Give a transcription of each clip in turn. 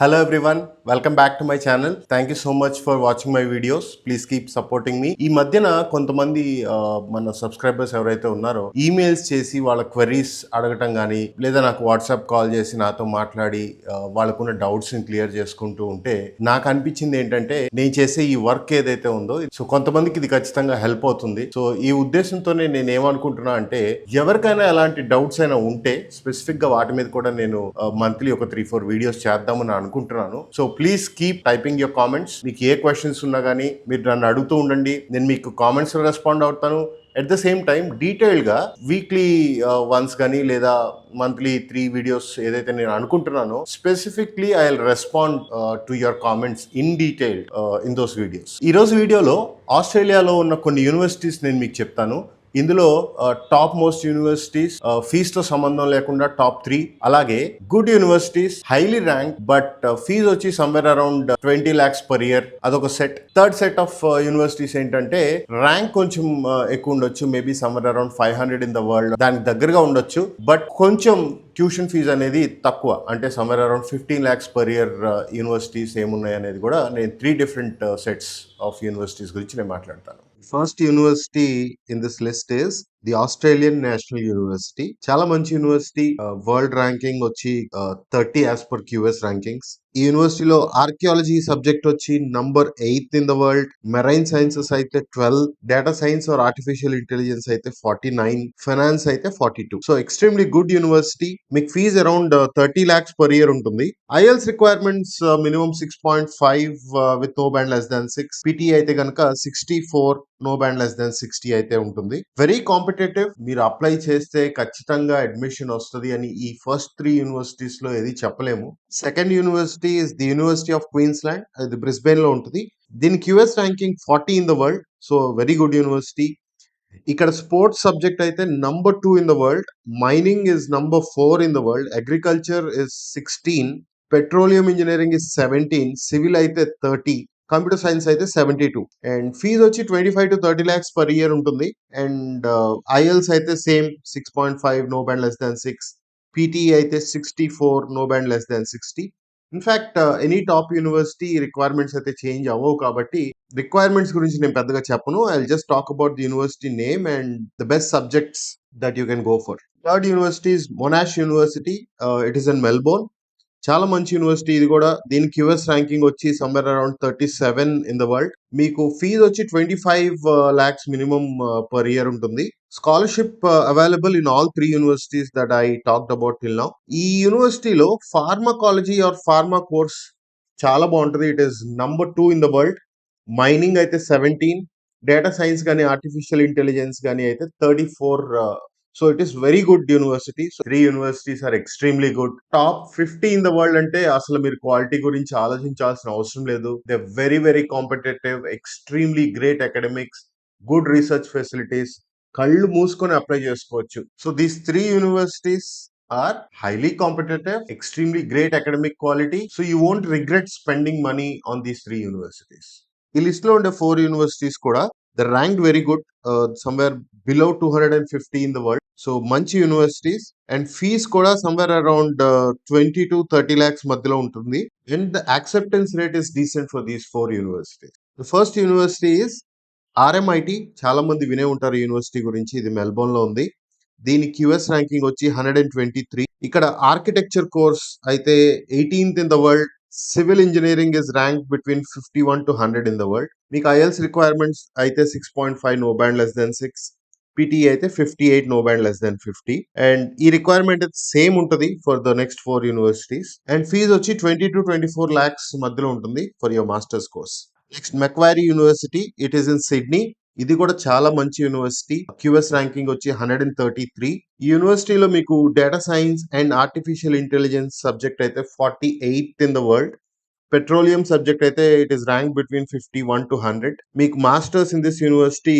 Hello everyone, welcome back to my channel. Thank you so much for watching my videos. Please keep supporting me. ఈ మధ్యన కొంతమంది మన subscribers ఎవరైతే ఉన్నారో emails చేసి వాళ్ళ క్వరీస్ అడగటం కానీ లేదా నాకు వాట్సాప్ కాల్ చేసి నాతో మాట్లాడి వాళ్ళకున్న డౌట్స్ ని క్లియర్ చేసుకుంటూ ఉంటే నాకు అనిపించింది ఏంటంటే నేను చేసే ఈ వర్క్ ఏదైతే ఉందో సో కొంతమందికి ఇది ఖచ్చితంగా హెల్ప్ అవుతుంది. సో ఈ ఉద్దేశంతోనే నేను ఏమనుకుంటున్నా అంటే ఎవరికైనా ఎలాంటి డౌట్స్ అయినా ఉంటే స్పెసిఫిక్ గా వాటి మీద కూడా నేను మంత్లీ ఒక 3-4 వీడియోస్ చేద్దామని అనుకుంటున్నాను. So please keep typing your comments. మీకు ఏ క్వశ్చన్స్ ఉన్నా కానీ మీరు నన్ను అడుగుతూ ఉండండి, నేను మీకు కామెంట్స్ రెస్పాండ్ అవుతాను. అట్ ద సేమ్ టైం డీటెయిల్గా వీక్లీ వన్స్ కానీ లేదా మంత్లీ 3 వీడియోస్ ఏదైతే నేను అనుకుంటున్నానో specifically I will respond to your comments in detail in those videos. ఈరోజు వీడియోలో ఆస్ట్రేలియాలో ఉన్న కొన్ని యూనివర్సిటీస్ నేను మీకు చెప్తాను. ఇందులో టాప్ మోస్ట్ యూనివర్సిటీస్, ఫీజుతో సంబంధం లేకుండా టాప్ 3, అలాగే good universities, highly rank but fee వచ్చి somewhere around 20 lakhs per year, అదొక సెట్. థర్డ్ సెట్ ఆఫ్ యూనివర్సిటీస్ ఏంటంటే ర్యాంక్ కొంచెం ఎక్కువ ఉండొచ్చు, maybe somewhere around 500 in the world, దానికి దగ్గరగా ఉండొచ్చు, బట్ కొంచెం ట్యూషన్ ఫీజు అనేది తక్కువ, అంటే somewhere around 15 lakhs per year universities ఏమున్నాయి అనేది కూడా నేను 3 డిఫరెంట్ సెట్స్ ఆఫ్ యూనివర్సిటీస్ గురించి నేను మాట్లాడతాను. First university in this list is the Australian national university. చాలా మంచి యూనివర్సిటీ. వరల్డ్ ర్యాంకింగ్ వచ్చి 30 యాజ్ పర్ క్యూఎస్ ర్యాంకింగ్స్. ఈ యూనివర్సిటీలో ఆర్కియాలజీ సబ్జెక్ట్ వచ్చి number 8 in the world, marine sciences అయితే 12, data science or artificial intelligence అయితే 49, ఫైనాన్స్ అయితే 42. So extremely good university. మీకు fee around 30 lakhs per year ఉంటుంది. IELTS requirements minimum 6.5 with no band less than 6. PTE అయితే కనుక 64, no band less than 60 అయితే ఉంటుంది. Very competitive. మీరు అప్లై చేస్తే ఖచ్చితంగా అడ్మిషన్ వస్తుంది అని ఈ ఫస్ట్ 3 యూనివర్సిటీస్ లో ఏది చెప్పలేము. Second university is the university of Queensland. అది బ్రిస్బెన్ లో ఉంటుంది. దీని QS ranking 40 in the world. So very good university. ఇక్కడ స్పోర్ట్స్ సబ్జెక్ట్ అయితే number 2 in the world, mining is number 4 in the world, agriculture is 16, petroleum engineering is 17, civil అయితే 30, computer science అయితే 72. And fee వచ్చి 25 to 30 lakhs per year ఉంటుంది. And IELTS అయితే same 6.5, no band less than 6. PTE అయితే 64, no band less than 60. In fact any top university requirements అయితే change అవ్వవు కాబట్టి requirements గురించి నేను పెద్దగా చెప్పను. I will just talk about the university name and the best subjects that you can go for. Third university is Monash university. It is in Melbourne. చాలా మంచి university ఇది కూడా. దీని క్యూఎస్ ర్యాంకింగ్ వచ్చి somewhere around 37 in the world. మీకు fee వచ్చి 25 lakhs minimum per year ఉంటుంది. Scholarship available in all 3 universities that I talked about till now. ఈ యూనివర్సిటీలో ఫార్మకాలజీ ఆర్ ఫార్మా కోర్స్ చాలా బాగుంటుంది. It is number 2 in the world. Mining అయితే 17, data science కానీ artificial intelligence కానీ అయితే 34. So it is very good university. So 3 universities are extremely good. Top 50 in the world అంటే అసలు మీరు క్వాలిటీ గురించి ఆలోచించాల్సిన అవసరం లేదు. They very very competitive, extremely great academics, good research facilities. కళ్ళు మూసుకొని అప్లై చేసుకోవచ్చు. So these 3 universities are highly competitive, extremely great academic quality. So you won't regret spending money on these 3 universities. ఈ list లో ఉండే 4 universities కూడా the rank very good, somewhere below 250 in the world. So మంచి universities. And fee కూడా somewhere around 20 to 30 lakhs మధ్యలో ఉంటుంది. And the acceptance rate is decent for these 4 universities. The first university is RMIT. చాలా మంది వినే ఉంటారు university గురించి. ఇది మెల్బోర్న్ లో ఉంది. దీని క్యూఎస్ ర్యాంకింగ్ వచ్చి 123. ఇక్కడ ఆర్కిటెక్చర్ కోర్స్ అయితే 18th in the world. Civil engineering is rank between 51 to 100 in the world. మీకు ఐఎల్స్ రిక్వైర్మెంట్స్ అయితే 6.5, no band less then 6. PTE అయితే 58, no band less then 50. And ఈ రిక్వైర్మెంట్ సేమ్ ఉంటుంది for the next 4 universities. And fee వచ్చి 20 to 24 lakhs మధ్యలో ఉంటుంది for your masters course. Next Macquarie university. It is in Sydney. ఇది కూడా చాలా మంచి యూనివర్సిటీ. క్యూఎస్ ర్యాంకింగ్ వచ్చి 133. ఈ యూనివర్సిటీలో మీకు data science and artificial intelligence subject అయితే 48th in the world. Petroleum subject అయితే it is rank between 51 to 100. మీకు masters in this university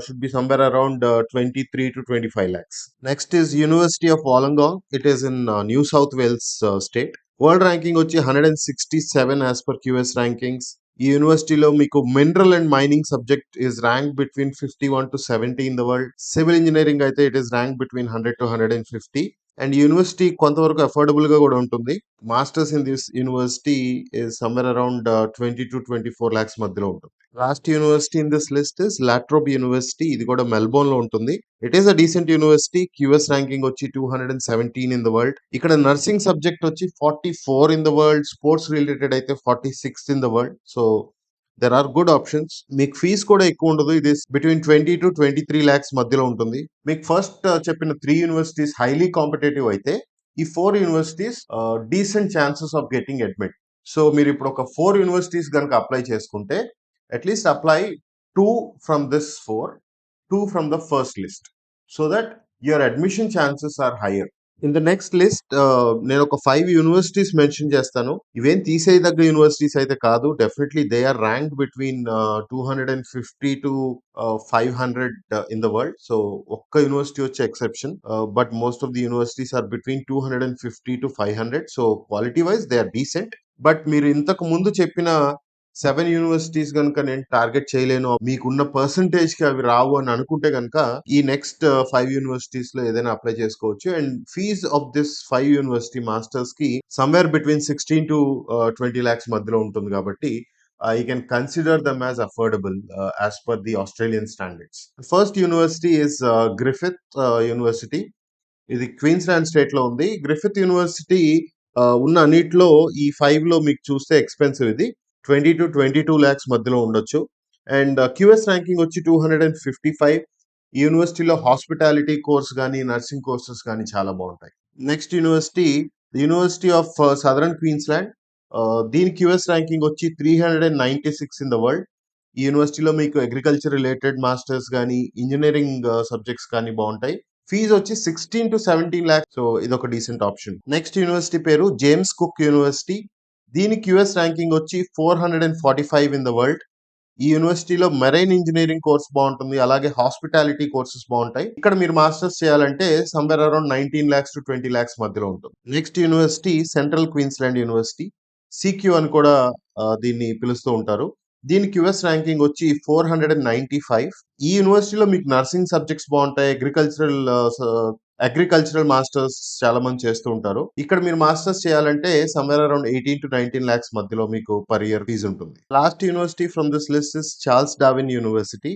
should be somewhere around 23 to 25 lakhs. Next is university of Wollongong. It is in New South Wales state. World ranking వచ్చి 167 as per QS rankings. ఈ యూనివర్సిటీలో మీకు mineral and mining subject is rank between 51 to 70 in the world. Civil engineering అయితే it is rank between 100 to 150. And university కొంతవరకు affordable గా కూడా ఉంటుంది. Masters in this university is somewhere around 20 to 24 lakhs మధ్యలో ఉంటుంది. Last university in this list is La Trobe university. ఇది కూడా Melbourne లో ఉంటుంది. It is a decent university. QS ranking వచ్చి 217 ఇన్ ద వరల్డ్. ఇక్కడ నర్సింగ్ సబ్జెక్ట్ వచ్చి 44 in the world. Sports related అయితే 46 in the world. So there are good options. మీకు fees కూడా ఎక్కువ ఉండదు. ఇది బిట్వీన్ 20 to 23 lakhs మధ్యలో ఉంటుంది. మీకు ఫస్ట్ చెప్పిన 3 యూనివర్సిటీస్ హైలీ కాంపిటేటివ్ అయితే, ఈ 4 universities decent chances of getting admit. So మీరు ఇప్పుడు ఒక 4 యూనివర్సిటీస్ కనుక అప్లై చేసుకుంటే, at least apply 2 from this 4, 2 from the first list, so that your admission chances are higher. In the next list నేను ఒక 5 universities mention చేస్తాను. ఇవేం తీసేయదగ్గ యూనివర్సిటీస్ అయితే కాదు. Definitely they are ranked between 250 to 500 in the world. So ఒక్క university వచ్చే exception, but most of the universities are between 250 to 500. So quality wise they are decent. But మీరు ఇంతకు ముందు చెప్పిన 7 యూనివర్సిటీస్ కనుక నేను టార్గెట్ చేయలేను, మీకున్న పర్సంటేజ్ కి అవి రావు అని అనుకుంటే కనుక, ఈ నెక్స్ట్ 5 యూనివర్సిటీస్ లో ఏదైనా అప్లై చేసుకోవచ్చు. And fees of this 5 university masters కి సమ్వేర్ బిట్వీన్ 16 to 20 lakhs మధ్యలో ఉంటుంది. కాబట్టి you can consider them as affordable as per the Australian standards. The first university is Griffith University. ఇది క్వీన్స్లాండ్ స్టేట్ లో ఉంది. గ్రిఫిత్ యూనివర్సిటీ ఉన్న అన్నిట్లో ఈ 5 లో మీకు చూస్తే ఎక్స్పెన్సివ్. ఇది 20 to 22 lakhs మధ్యలో ఉండొచ్చు. అండ్ క్యూఎస్ ర్యాంకింగ్ వచ్చి 255. ఈ యూనివర్సిటీలో హాస్పిటాలిటీ కోర్స్ కానీ నర్సింగ్ కోర్సెస్ కానీ చాలా బాగుంటాయి. Next university of southern Queensland. దీని క్యూఎస్ ర్యాంకింగ్ వచ్చి 396 ఇన్ ద వరల్డ్. ఈ యూనివర్సిటీలో మీకు అగ్రికల్చర్ రిలేటెడ్ మాస్టర్స్ కానీ ఇంజనీరింగ్ సబ్జెక్ట్స్ కానీ బాగుంటాయి. ఫీజు వచ్చి 16 to 17 lakhs. సో ఇది ఒక డీసెంట్ ఆప్షన్. నెక్స్ట్ యూనివర్సిటీ పేరు జేమ్స్ కుక్ యూనివర్సిటీ. దీని క్యూఎస్ ర్యాంకింగ్ వచ్చి 445 ఇన్ ద వరల్డ్. ఈ యూనివర్సిటీలో మెరైన్ ఇంజనీరింగ్ కోర్స్ బాగుంటుంది, అలాగే హాస్పిటాలిటీ కోర్సెస్ బాగుంటాయి. ఇక్కడ మీరు మాస్టర్స్ చేయాలంటే somewhere around 19 lakhs to 20 lakhs మధ్యలో ఉంటుంది. Next university central Queensland university, CQ అని కూడా దీన్ని పిలుస్తూ ఉంటారు. దీని క్యూఎస్ ర్యాంకింగ్ వచ్చి 495. ఈ యూనివర్సిటీలో మీకు నర్సింగ్ సబ్జెక్ట్స్ బాగుంటాయి, అగ్రికల్చరల్ మాస్టర్స్ చాలా మంది చేస్తూ ఉంటారు. ఇక్కడ మీరు మాస్టర్స్ చేయాలంటే సమ్వేర్ అరౌండ్ 18 to 19 lakhs మధ్యలో మీకు పర్ ఇయర్ ఫీజు ఉంటుంది. Last university from this list is Charles Darwin university.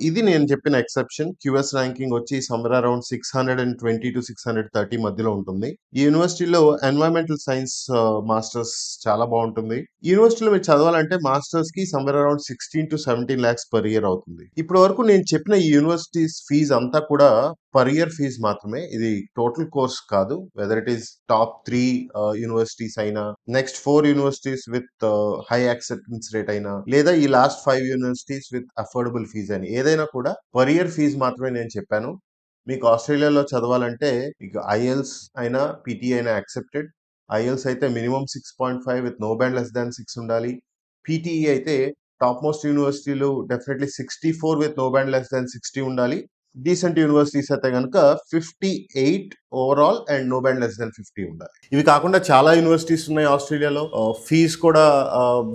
ఇది నేను చెప్పిన ఎక్సెప్షన్. క్యూఎస్ ర్యాంకింగ్ వచ్చి సమ్వేర్ అరౌండ్ 620 to 630 మధ్యలో ఉంటుంది. ఈ యూనివర్సిటీలో ఎన్వైరన్మెంటల్ సైన్స్ మాస్టర్స్ చాలా బాగుంటుంది. ఈ యూనివర్సిటీలో మీరు చదవాలంటే మాస్టర్స్ కి somewhere around 16 to 17 lakhs per year అవుతుంది. ఇప్పటి వరకు నేను చెప్పిన ఈ యూనివర్సిటీస్ ఫీజు అంతా కూడా పర్ ఇయర్ ఫీజ్ మాత్రమే. ఇది టోటల్ కోర్స్ కాదు. Whether it is top 3 universities అయినా, next 4 universities with high acceptance rate అయినా, లేదా ఈ last 5 universities with affordable fees అయినా, ఏదైనా కూడా పర్ ఇయర్ ఫీజ్ మాత్రమే నేను చెప్పాను. మీకు ఆస్ట్రేలియాలో చదవాలంటే మీకు ఐఎల్స్ అయినా పీటీ అయినా యాక్సెప్టెడ్. ఐఎల్స్ అయితే minimum 6.5 with no band less than 6 ఉండాలి. పీటీఈ అయితే టాప్ మోస్ట్ యూనివర్సిటీలు definitely 64 with no band less than 60 ఉండాలి. డీసెంట్ యూనివర్సిటీస్ అయితే కనుక 58 overall and no band less then 50 ఉండాలి. ఇవి కాకుండా చాలా యూనివర్సిటీస్ ఉన్నాయి ఆస్ట్రేలియాలో. ఫీజ్ కూడా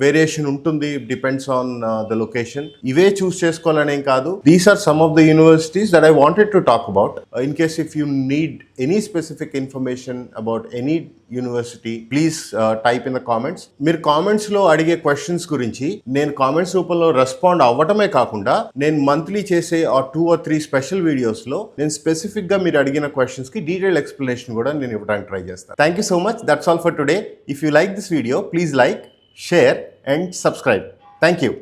వేరియేషన్ ఉంటుంది, డిపెండ్స్ ఆన్ ద లొకేషన్. ఇవే చూస్ చేసుకోవాలనేం కాదు. These are some of the universities that I wanted to talk about. In case if you need any specific information about any university, please type in the comments. మీరు comments లో అడిగే questions గురించి నేను comments రూపంలో respond అవ్వటమే కాకుండా, నేను monthly చేసే 2 or 3 special videos లో నేను స్పెసిఫిక్ గా మీరు అడిగిన క్వశ్చన్స్ కి డీటెయిల్ ఎక్స్ప్లెనేషన్ కూడా నేను ఇవ్వడానికి ట్రై చేస్తాను. Thank you so much. That's all for today. If you like this video, please like, share and subscribe. Thank you.